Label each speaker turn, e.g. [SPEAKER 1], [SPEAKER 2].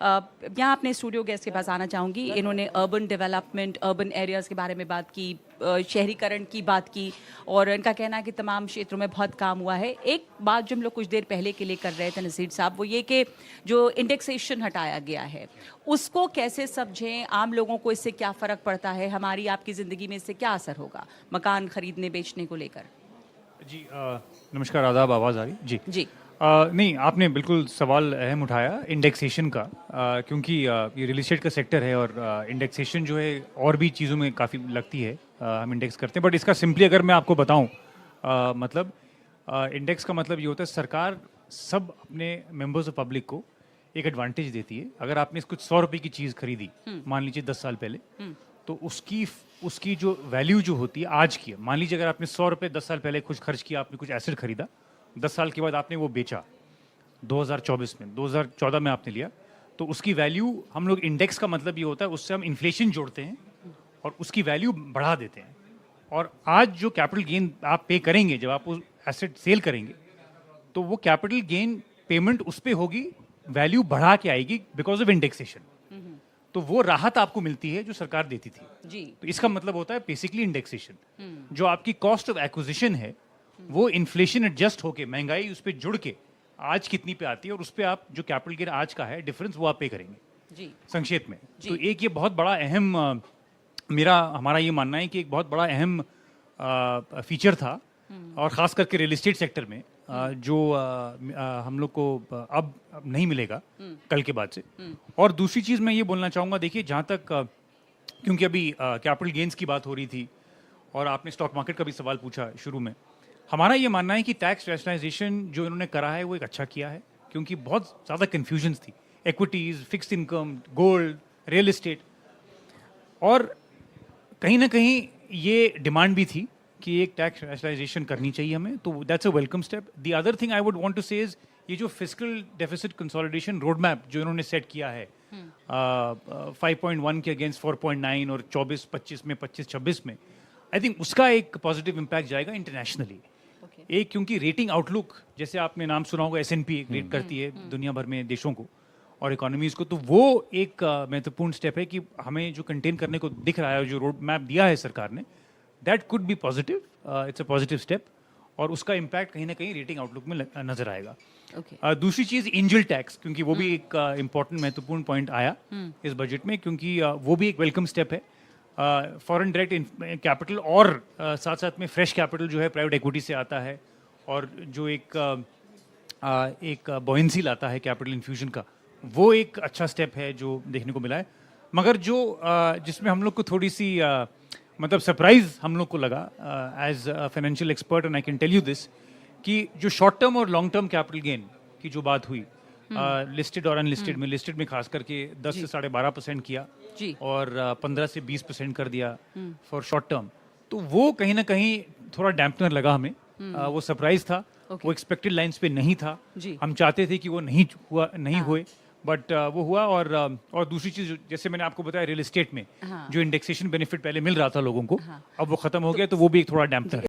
[SPEAKER 1] यहाँ अपने studio guest के पास आना चाहूँगी। इन्होंने अर्बन डेवलपमेंट, अर्बन एरियाज़ के बारे में बात की, शहरीकरण की बात की, और इनका कहना है कि तमाम क्षेत्रों में बहुत काम हुआ है। एक बात जो हम लोग कुछ देर पहले के लिए कर रहे थे नसीर साहब, वो ये कि जो इंडेक्सेशन हटाया गया है उसको कैसे समझें, आम लोगों को इससे क्या फ़र्क पड़ता है, हमारी आपकी ज़िंदगी में इससे क्या असर होगा मकान खरीदने बेचने को लेकर?
[SPEAKER 2] जी नमस्कार, आदाब, आवाज़ आ रही? जी
[SPEAKER 1] जी।
[SPEAKER 2] नहीं, आपने बिल्कुल सवाल अहम उठाया इंडेक्सेशन का, क्योंकि ये रियल एस्टेट का सेक्टर है और इंडेक्सेशन जो है और भी चीज़ों में काफ़ी लगती है, हम इंडेक्स करते हैं। बट इसका सिंपली अगर मैं आपको बताऊं, मतलब इंडेक्स का मतलब ये होता है सरकार सब अपने मेंबर्स ऑफ पब्लिक को एक एडवांटेज देती है। अगर आपने कुछ 100 रुपये की चीज़ खरीदी, मान लीजिए 10 साल पहले, तो उसकी जो वैल्यू जो होती है आज की है, मान लीजिए अगर आपने 100 रुपये 10 साल पहले कुछ खर्च किया, आपने कुछ एसेट खरीदा, 10 साल के बाद आपने वो बेचा 2024 में, 2014 में आपने लिया, तो उसकी वैल्यू, हम लोग इंडेक्स का मतलब ये होता है उससे हम इन्फ्लेशन जोड़ते हैं और उसकी वैल्यू बढ़ा देते हैं। और आज जो कैपिटल गेन आप पे करेंगे जब आप उस एसेट सेल करेंगे, तो वो कैपिटल गेन पेमेंट उस पर होगी, वैल्यू बढ़ा के आएगी बिकॉज ऑफ इंडेक्सेशन। तो वो राहत आपको मिलती है जो सरकार देती थी
[SPEAKER 1] जी।
[SPEAKER 2] तो इसका मतलब होता है बेसिकली इंडेक्सेशन। जो आपकी कॉस्ट ऑफ एक्विजिशन है वो इन्फ्लेशन एडजस्ट होके, महंगाई उस पर जुड़ के आज कितनी पे आती है और उस पर आप जो कैपिटल गेन आज का है डिफरेंस वो आप पे करेंगे
[SPEAKER 1] जी।
[SPEAKER 2] संक्षेप में।
[SPEAKER 1] जी।
[SPEAKER 2] तो एक ये बहुत बड़ा अहम हमारा ये मानना है कि एक बहुत बड़ा अहम फीचर था, और ख़ास करके रियल एस्टेट सेक्टर में, जो हम लोग को अब नहीं मिलेगा कल के बाद से। और दूसरी चीज़ मैं ये बोलना चाहूँगा, देखिए जहाँ तक क्योंकि अभी कैपिटल गेन्स की बात हो रही थी और आपने स्टॉक मार्केट का भी सवाल पूछा शुरू में, हमारा ये मानना है कि टैक्स रैशनलाइजेशन जो इन्होंने करा है वो एक अच्छा किया है, क्योंकि बहुत ज़्यादा कन्फ्यूजन्स थी, equities, fixed income, gold, real estate, और कहीं ना कहीं ये डिमांड भी थी कि एक टैक्स रैशनलाइजेशन करनी चाहिए हमें, तो that's a welcome step. The other thing I would want to say is ये जो fiscal deficit consolidation road map जो इन्होंने सेट किया है 5.1 के अगेंस्ट 4.9 और 24-25 में, 25-26 में, आई थिंक उसका एक पॉजिटिव इम्पैक्ट जाएगा इंटरनेशनली। एक क्योंकि रेटिंग आउटलुक, जैसे आपने नाम सुना होगा, S&P रेट करती है दुनिया भर में देशों को और इकोनॉमीज को, तो वो एक महत्वपूर्ण स्टेप है कि हमें जो कंटेन करने को दिख रहा है, जो रोड मैप दिया है सरकार ने, that could be positive, it's a positive step, और उसका इम्पैक्ट कहीं ना कहीं रेटिंग आउटलुक में नजर आएगा। दूसरी चीज़ एंजल टैक्स, क्योंकि वो भी एक इम्पॉर्टेंट महत्वपूर्ण पॉइंट आया इस बजट में, क्योंकि वो भी एक वेलकम स्टेप है। फॉरेन डायरेक्ट कैपिटल और साथ साथ में फ्रेश कैपिटल जो है प्राइवेट इक्विटी से आता है, और जो एक बॉयंसी लाता है कैपिटल इन्फ्यूजन का, वो एक अच्छा स्टेप है जो देखने को मिला है। मगर जो जिसमें हम लोग को थोड़ी सी मतलब सरप्राइज हम लोग को लगा as financial expert, and I can tell you this, कि जो शॉर्ट टर्म और लॉन्ग टर्म कैपिटल गेन की जो बात हुई लिस्टेड और अनलिस्टेड में, लिस्टेड में खास करके 10 से 12.5% किया
[SPEAKER 1] जी।
[SPEAKER 2] और 15 से 20% कर दिया फॉर शॉर्ट टर्म, तो वो कहीं ना कहीं थोड़ा डैम्पनर लगा हमें। वो सरप्राइज था, वो एक्सपेक्टेड लाइंस पे नहीं था। हम चाहते थे कि वो नहीं हुआ, नहीं हुए, बट वो हुआ। और दूसरी चीज, जैसे मैंने आपको बताया, रियल एस्टेट में जो इंडेक्सेशन बेनिफिट पहले मिल रहा था लोगों को, अब वो खत्म हो गया, तो वो भी एक थोड़ा डैम्पनर है।